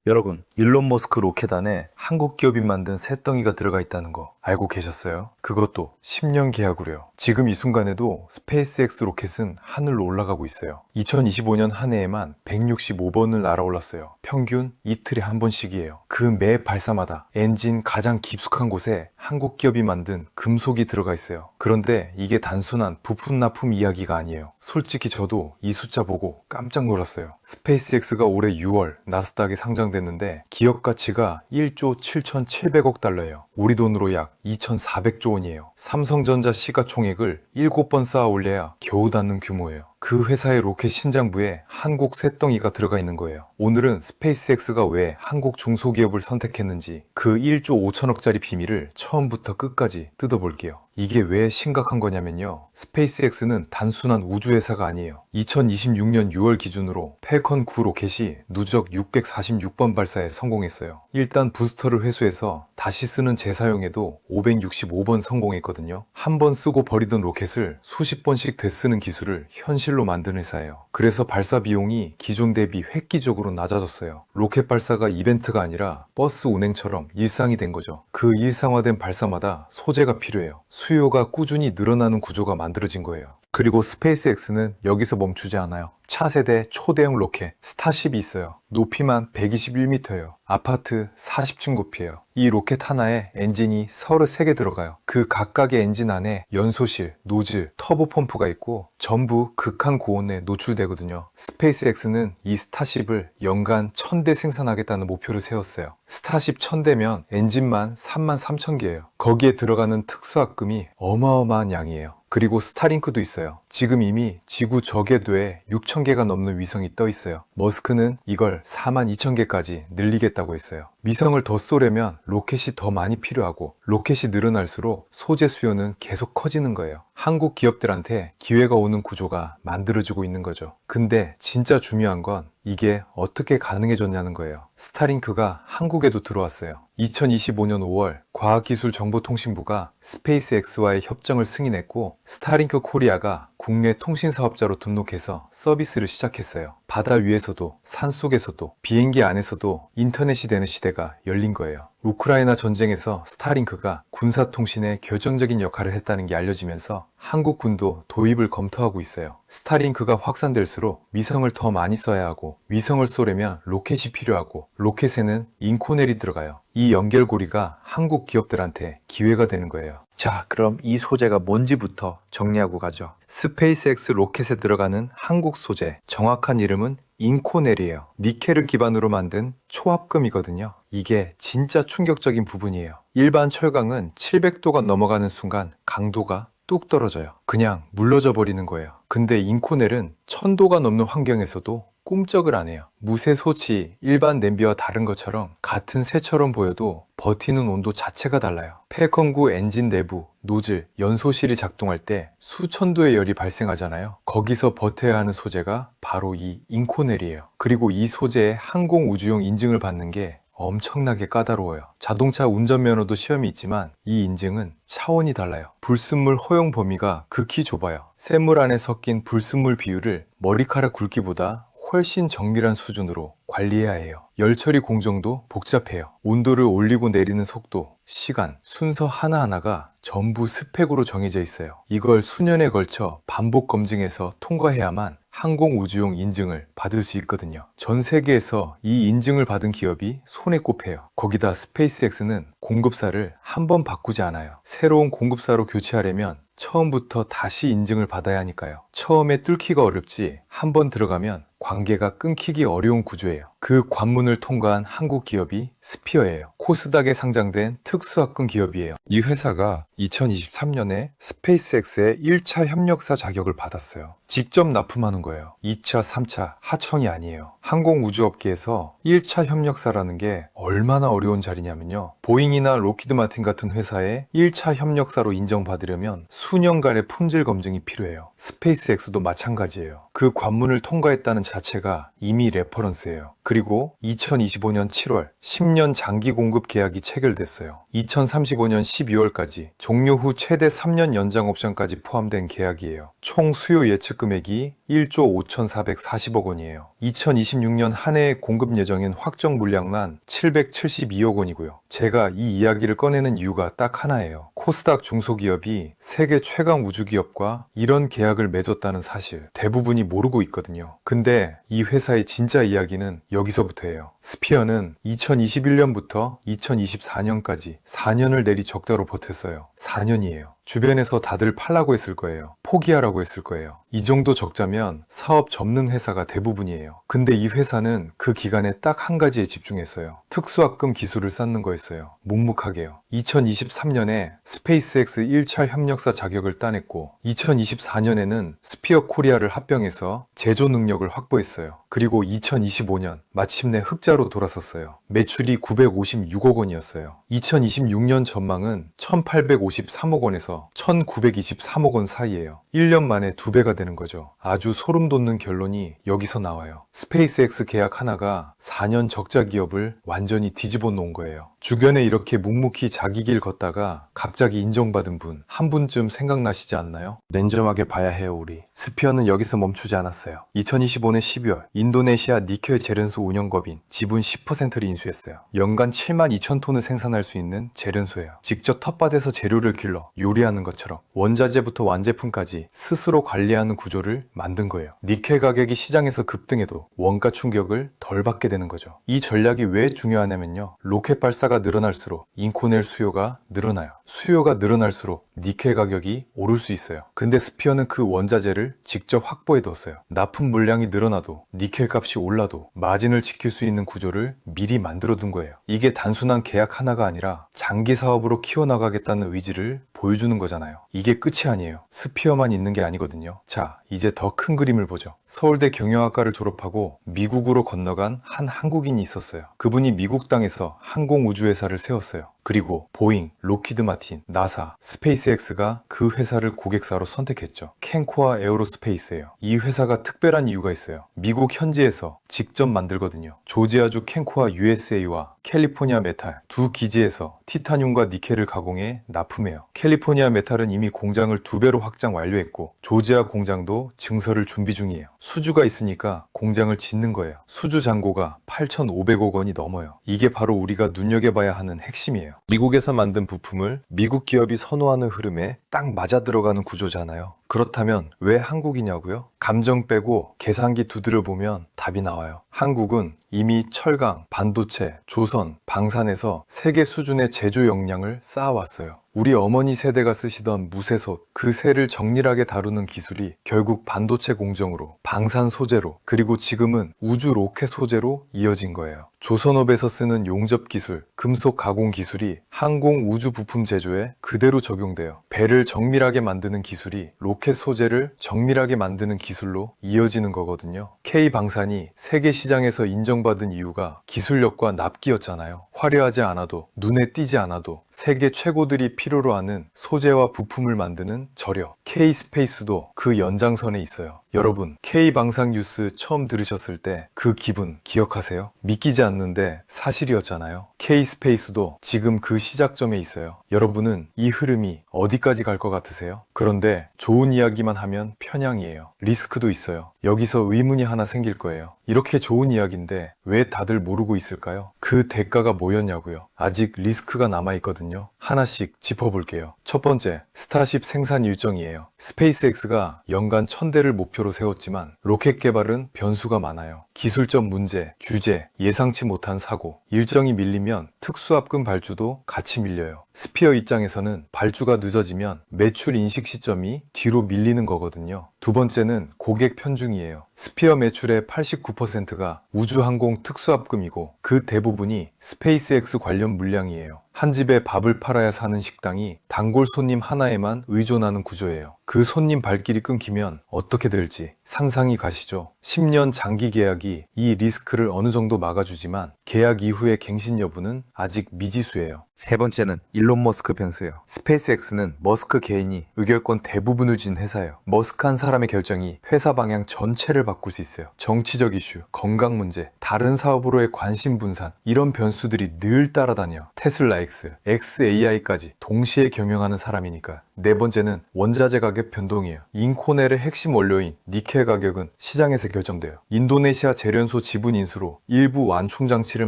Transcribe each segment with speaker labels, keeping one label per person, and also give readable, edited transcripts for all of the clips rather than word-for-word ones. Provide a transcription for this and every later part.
Speaker 1: 여러분, 일론 머스크 로켓 안에 한국 기업이 만든 새덩이가 들어가 있다는 거 알고 계셨어요? 그것도 10년 계약으로요. 지금 이 순간에도 스페이스X 로켓은 하늘로 올라가고 있어요. 2025년 한 해에만 165번을 날아올랐어요. 평균 이틀에 한 번씩이에요. 그 매 발사마다 엔진 가장 깊숙한 곳에 한국 기업이 만든 금속이 들어가 있어요. 그런데 이게 단순한 부품 납품 이야기가 아니에요. 솔직히 저도 이 숫자 보고 깜짝 놀랐어요. 스페이스X가 올해 6월 나스닥에 상장됐는데 기업 가치가 1조 7,700억 달러예요. 우리 돈으로 약 2,400조 원이에요. 삼성전자 시가총액을 7번 쌓아 올려야 겨우 닿는 규모예요. 그 회사의 로켓 신장부에 한국 새덩이가 들어가 있는 거예요. 오늘은 스페이스X가 왜 한국 중소기업을 선택했는지 그 1조 5천억짜리 비밀을 처음부터 끝까지 뜯어볼게요. 이게 왜 심각한 거냐면요. 스페이스X는 단순한 우주회사가 아니에요. 2026년 6월 기준으로 팰컨 9 로켓이 누적 646번 발사에 성공했어요. 일단 부스터를 회수해서 다시 쓰는 재사용에도 565번 성공했거든요. 한 번 쓰고 버리던 로켓을 수십 번씩 되쓰는 기술을 현실로 만든 회사예요. 그래서 발사 비용이 기존 대비 획기적으로 낮아졌어요. 로켓 발사가 이벤트가 아니라 버스 운행처럼 일상이 된 거죠. 그 일상화된 발사마다 소재가 필요해요. 수요가 꾸준히 늘어나는 구조가 만들어진 거예요. 그리고 스페이스X는 여기서 멈추지 않아요. 차세대 초대형 로켓 스타쉽이 있어요. 높이만 121m예요. 아파트 40층 높이에요. 이 로켓 하나에 엔진이 33개 들어가요. 그 각각의 엔진 안에 연소실, 노즐, 터보 펌프가 있고 전부 극한 고온에 노출되거든요. 스페이스X는 이 스타쉽을 연간 1000대 생산하겠다는 목표를 세웠어요. 스타쉽 1000대면 엔진만 33,000개예요. 거기에 들어가는 특수합금이 어마어마한 양이에요. 그리고 스타링크도 있어요. 지금 이미 지구 저궤도에 6,000개가 넘는 위성이 떠 있어요. 머스크는 이걸 42,000개까지 늘리겠다고 했어요. 위성을 더 쏘려면 로켓이 더 많이 필요하고 로켓이 늘어날수록 소재 수요는 계속 커지는 거예요. 한국 기업들한테 기회가 오는 구조가 만들어지고 있는 거죠. 근데 진짜 중요한 건 이게 어떻게 가능해졌냐는 거예요. 스타링크가 한국에도 들어왔어요. 2025년 5월 과학기술정보통신부가 스페이스X와의 협정을 승인했고 스타링크 코리아가 국내 통신사업자로 등록해서 서비스를 시작했어요. 바다 위에서도 산속에서도 비행기 안에서도 인터넷이 되는 시대가 열린 거예요. 우크라이나 전쟁에서 스타링크가 군사통신에 결정적인 역할을 했다는 게 알려지면서 한국 군도 도입을 검토하고 있어요. 스타링크가 확산될수록 위성을 더 많이 써야 하고 위성을 쏘려면 로켓이 필요하고 로켓에는 인코넬이 들어가요. 이 연결고리가 한국 기업들한테 기회가 되는 거예요. 자, 그럼 이 소재가 뭔지부터 정리하고 가죠. 스페이스X 로켓에 들어가는 한국 소재, 정확한 이름은 인코넬이에요. 니켈을 기반으로 만든 초합금이거든요. 이게 진짜 충격적인 부분이에요. 일반 철강은 700도가 넘어가는 순간 강도가 뚝 떨어져요. 그냥 물러져 버리는 거예요. 근데 인코넬은 1000도가 넘는 환경에서도 꿈쩍을 안 해요. 무쇠 소치, 일반 냄비와 다른 것처럼 같은 쇠처럼 보여도 버티는 온도 자체가 달라요. 팰컨 9 엔진 내부, 노즐, 연소실이 작동할 때 수천 도의 열이 발생하잖아요. 거기서 버텨야 하는 소재가 바로 이 인코넬이에요. 그리고 이 소재의 항공우주용 인증을 받는 게 엄청나게 까다로워요. 자동차 운전면허도 시험이 있지만 이 인증은 차원이 달라요. 불순물 허용 범위가 극히 좁아요. 쇳물 안에 섞인 불순물 비율을 머리카락 굵기보다 훨씬 정밀한 수준으로 관리해야 해요. 열 처리 공정도 복잡해요. 온도를 올리고 내리는 속도, 시간, 순서 하나하나가 전부 스펙으로 정해져 있어요. 이걸 수년에 걸쳐 반복 검증해서 통과해야만 항공우주용 인증을 받을 수 있거든요. 전 세계에서 이 인증을 받은 기업이 손에 꼽혀요. 거기다 스페이스X는 공급사를 한 번 바꾸지 않아요. 새로운 공급사로 교체하려면 처음부터 다시 인증을 받아야 하니까요. 처음에 뚫기가 어렵지 한 번 들어가면 관계가 끊기기 어려운 구조예요. 그 관문을 통과한 한국 기업이 스피어예요. 코스닥에 상장된 특수합금 기업이에요. 이 회사가 2023년에 스페이스X의 1차 협력사 자격을 받았어요. 직접 납품하는 거예요. 2차, 3차 하청이 아니에요. 항공우주업계에서 1차 협력사라는 게 얼마나 어려운 자리냐면요. 보잉이나 로키드 마틴 같은 회사의 1차 협력사로 인정받으려면 수년간의 품질 검증이 필요해요. 스페이스X도 마찬가지예요. 그 관문을 통과했다는 자체가 이미 레퍼런스예요. 그리고 2025년 7월 10년 장기 공급 계약이 체결됐어요. 2035년 12월까지 종료 후 최대 3년 연장 옵션까지 포함된 계약이에요. 총 수요 예측 금액이 1조 5,440억 원이에요. 2026년 한 해의 공급 예정인 확정 물량만 772억 원이고요. 제가 이 이야기를 꺼내는 이유가 딱 하나예요. 코스닥 중소기업이 세계 최강 우주기업과 이런 계약을 맺었다는 사실 대부분이 모르고 있거든요. 근데 이 회사의 진짜 이야기는 여기서부터예요. 스피어는 2021년부터 2024년까지 4년을 내리 적자로 버텼어요. 4년이에요. 주변에서 다들 팔라고 했을 거예요. 포기하라고 했을 거예요. 이 정도 적자면 사업 접는 회사가 대부분이에요. 근데 이 회사는 그 기간에 딱 한 가지에 집중했어요. 특수합금 기술을 쌓는 거였어요. 묵묵하게요. 2023년에 스페이스X 1차 협력사 자격을 따냈고 2024년에는 스피어 코리아를 합병해서 제조 능력을 확보했어요. 그리고 2025년 마침내 흑자로 돌아섰어요. 매출이 956억 원이었어요. 2026년 전망은 1853억 원에서 1923억 원 사이예요. 1년 만에 2배가 되는 거죠. 아주 소름 돋는 결론이 여기서 나와요. 스페이스X 계약 하나가 4년 적자 기업을 완전히 뒤집어 놓은 거예요. 주변에 이렇게 묵묵히 자기 길 걷다가 갑자기 인정받은 분, 한 분쯤 생각나시지 않나요? 냉정하게 봐야 해요, 우리. 스피어는 여기서 멈추지 않았어요. 2025년 12월 인도네시아 니켈 제련소 운영법인 지분 10%를 인수했어요. 연간 7만 2천 톤을 생산할 수 있는 제련소예요. 직접 텃밭에서 재료를 길러 요리하는 것처럼 원자재부터 완제품까지 스스로 관리하는 구조를 만든 거예요. 니켈 가격이 시장에서 급등해도 원가 충격을 덜 받게 되는 거죠. 이 전략이 왜 중요하냐면요. 로켓 발사가 늘어날수록 인코넬 수요가 늘어나요. 수요가 늘어날수록 니켈 가격이 오를 수 있어요. 근데 스피어는 그 원자재를 직접 확보해 뒀어요. 납품 물량이 늘어나도 니켈 값이 올라도 마진을 지킬 수 있는 구조를 미리 만들어 둔 거예요. 이게 단순한 계약 하나가 아니라 장기 사업으로 키워나가겠다는 의지를 보여주는 거잖아요. 이게 끝이 아니에요. 스피어만 있는 게 아니거든요. 자, 이제 더 큰 그림을 보죠. 서울대 경영학과를 졸업하고 미국으로 건너간 한 한국인이 있었어요. 그분이 미국 땅에서 항공우주회사를 세웠어요. 그리고 보잉, 로키드 마틴, 나사, 스페이스X가 그 회사를 고객사로 선택했죠. 캔코아 에어로스페이스예요. 이 회사가 특별한 이유가 있어요. 미국 현지에서 직접 만들거든요. 조지아주 캔코아 USA와 캘리포니아 메탈 두 기지에서 티타늄과 니켈을 가공해 납품해요. 캘리포니아 메탈은 이미 공장을 2배로 확장 완료했고 조지아 공장도 증설을 준비 중이에요. 수주가 있으니까 공장을 짓는 거예요. 수주 잔고가 8,500억 원이 넘어요. 이게 바로 우리가 눈여겨봐야 하는 핵심이에요. 미국에서 만든 부품을 미국 기업이 선호하는 흐름에 딱 맞아 들어가는 구조잖아요. 그렇다면 왜 한국이냐고요? 감정 빼고 계산기 두드려 보면 답이 나와요. 한국은 이미 철강, 반도체, 조선, 방산에서 세계 수준의 제조 역량을 쌓아왔어요. 우리 어머니 세대가 쓰시던 무쇠솥, 그 쇠를 정밀하게 다루는 기술이 결국 반도체 공정으로, 방산 소재로, 그리고 지금은 우주 로켓 소재로 이어진 거예요. 조선업에서 쓰는 용접 기술, 금속 가공 기술이 항공 우주 부품 제조에 그대로 적용돼요. 배를 정밀하게 만드는 기술이 로켓 소재를 정밀하게 만드는 기술로 이어지는 거거든요. K방산이 세계 시장에서 인정받은 이유가 기술력과 납기였잖아요. 화려하지 않아도, 눈에 띄지 않아도 세계 최고들이 필요로 하는 소재와 부품을 만드는 저력. K스페이스도 그 연장선에 있어요. 여러분, K방산 뉴스 처음 들으셨을 때 그 기분 기억하세요? 믿기지 않는데 사실이었잖아요. K스페이스도 지금 그 시작점에 있어요. 여러분은 이 흐름이 어디까지 갈 것 같으세요? 그런데 좋은 이야기만 하면 편향이에요. 리스크도 있어요. 여기서 의문이 하나 생길 거예요. 이렇게 좋은 이야기인데 왜 다들 모르고 있을까요? 그 대가가 뭐였냐고요? 아직 리스크가 남아있거든요. 하나씩 짚어볼게요. 첫 번째, 스타쉽 생산 일정이에요. 스페이스X가 연간 1000대를 목표로 세웠지만 로켓 개발은 변수가 많아요. 기술적 문제, 규제, 예상치 못한 사고, 일정이 밀리면 특수합금 발주도 같이 밀려요. 스피어 입장에서는 발주가 늦어지면 매출 인식 시점이 뒤로 밀리는 거거든요. 두 번째는 고객 편중이에요. 스피어 매출의 89%가 우주항공 특수합금이고 그 대부분이 스페이스X 관련 물량이에요. 한 집에 밥을 팔아야 사는 식당이 단골 손님 하나에만 의존하는 구조예요. 그 손님 발길이 끊기면 어떻게 될지 상상이 가시죠? 10년 장기 계약이 이 리스크를 어느 정도 막아주지만 계약 이후의 갱신 여부는 아직 미지수예요. 세 번째는 일론 머스크 변수예요. 스페이스X는 머스크 개인이 의결권 대부분을 쥔 회사예요. 머스크 한 사람의 결정이 회사 방향 전체를 바꿀 수 있어요. 정치적 이슈, 건강 문제, 다른 사업으로의 관심 분산, 이런 변수들이 늘 따라다녀. 테슬라에게 SpaceX, xAI까지 동시에 경영하는 사람이니까. 네 번째는 원자재 가격 변동이에요. 인코넬의 핵심 원료인 니켈 가격은 시장에서 결정돼요. 인도네시아 재련소 지분 인수로 일부 완충 장치를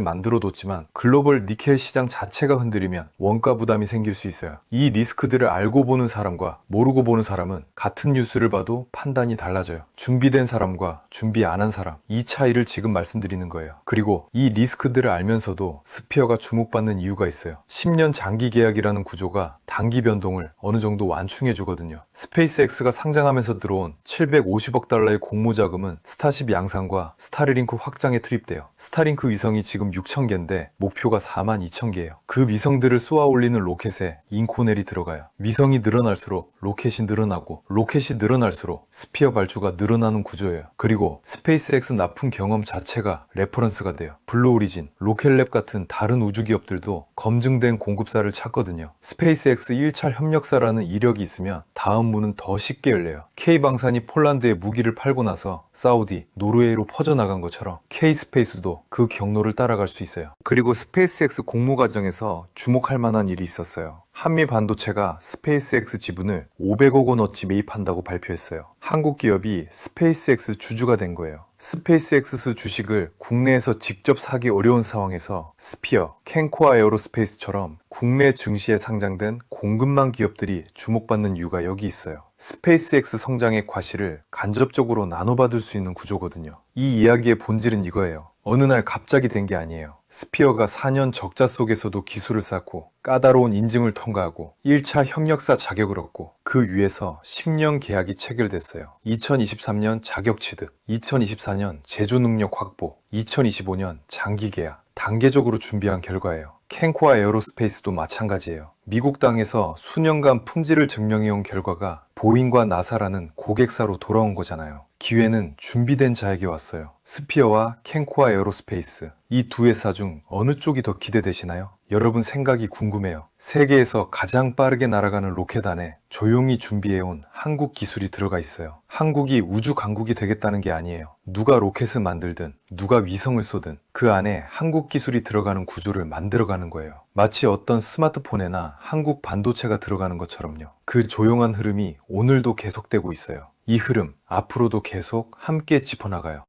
Speaker 1: 만들어뒀지만 글로벌 니켈 시장 자체가 흔들리면 원가 부담이 생길 수 있어요. 이 리스크들을 알고 보는 사람과 모르고 보는 사람은 같은 뉴스를 봐도 판단이 달라져요. 준비된 사람과 준비 안 한 사람, 이 차이를 지금 말씀드리는 거예요. 그리고 이 리스크들을 알면서도 스피어가 주목받는 이유가 있어요. 10년 장기 계약이라는 구조가 단기 변동을 어느 정도 완충해 주거든요. 스페이스X가 상장하면서 들어온 750억 달러의 공모 자금은 스타쉽 양산과 스타링크 확장에 투입돼요. 스타링크 위성이 지금 6,000개인데 목표가 42,000개예요. 그 위성들을 쏘아 올리는 로켓에 인코넬이 들어가요. 위성이 늘어날수록 로켓이 늘어나고 로켓이 늘어날수록 스피어 발주가 늘어나는 구조예요. 그리고 스페이스X 납품 경험 자체가 레퍼런스가 돼요. 블루오리진, 로켓랩 같은 다른 우주 기업들도 검증된 공급사를 찾거든요. 스페이스X 1차 협력사라는 이력이 있으면 다음 문은 더 쉽게 열려요. K방산이 폴란드에 무기를 팔고 나서 사우디, 노르웨이로 퍼져나간 것처럼 K스페이스도 그 경로를 따라갈 수 있어요. 그리고 스페이스X 공모 과정에서 주목할 만한 일이 있었어요. 한미 반도체가 스페이스X 지분을 500억 원어치 매입한다고 발표했어요. 한국 기업이 스페이스X 주주가 된 거예요. 스페이스X 주식을 국내에서 직접 사기 어려운 상황에서 스피어, 캔코아 에어로스페이스처럼 국내 증시에 상장된 공급망 기업들이 주목받는 이유가 여기 있어요. 스페이스X 성장의 과실을 간접적으로 나눠받을 수 있는 구조거든요. 이 이야기의 본질은 이거예요. 어느 날 갑자기 된 게 아니에요. 스피어가 4년 적자 속에서도 기술을 쌓고 까다로운 인증을 통과하고 1차 협력사 자격을 얻고 그 위에서 10년 계약이 체결됐어요. 2023년 자격 취득, 2024년 제조 능력 확보, 2025년 장기 계약, 단계적으로 준비한 결과예요. 캔코아 에어로스페이스도 마찬가지예요. 미국 땅에서 수년간 품질을 증명해온 결과가 보잉과 나사라는 고객사로 돌아온 거잖아요. 기회는 준비된 자에게 왔어요. 스피어와 캔코아 에어로스페이스, 이 두 회사 중 어느 쪽이 더 기대되시나요? 여러분 생각이 궁금해요. 세계에서 가장 빠르게 날아가는 로켓 안에 조용히 준비해온 한국 기술이 들어가 있어요. 한국이 우주 강국이 되겠다는 게 아니에요. 누가 로켓을 만들든 누가 위성을 쏘든 그 안에 한국 기술이 들어가는 구조를 만들어가는 거예요. 마치 어떤 스마트폰에나 한국 반도체가 들어가는 것처럼요. 그 조용한 흐름이 오늘도 계속되고 있어요. 이 흐름 앞으로도 계속 함께 짚어나가요.